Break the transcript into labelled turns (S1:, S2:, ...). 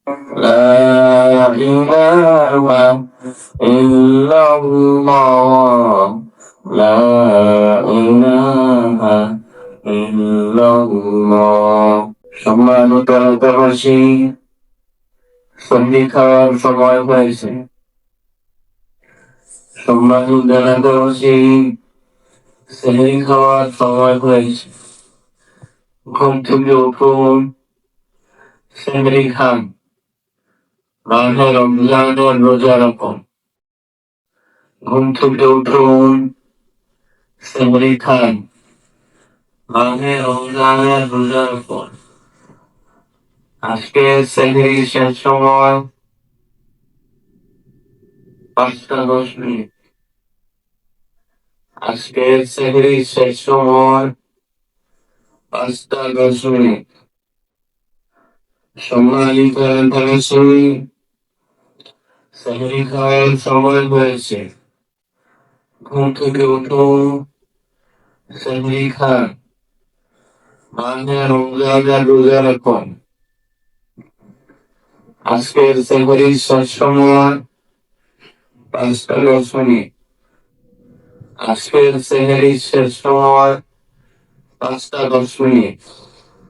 S1: لا إله إلا الله لا إله إلا الله সম্মানিত এলাকাবাসী, সন্ধি খাওয়ার সময় হয়েছে। সম্মানিত এলাকাবাসী, সেহরি খাওয়ার সময় হয়েছে। ঘুম থেকে উঠুন, সেহরি খান, মাহে রমজানের রোজা রাখুন। ঘুম থেকে উঠুন, সেহরি খান, মাহে রমজানের রোজা রাখুন। আজকে সেহরি শেষ সময় 5:10। আজকে সেহরি শেষ সময় 5:10। সম্মানিত এলাকাবাসী, সেহরি খাওয়ার সময় হয়েছে। ঘুম থেকে উঠুন, সেহরি খান, মাহে রমজানের রোজা রাখুন। আজকের সেহরি শেষ সময় 5:10। আজকের সেহরি শেষ সময় 5:10।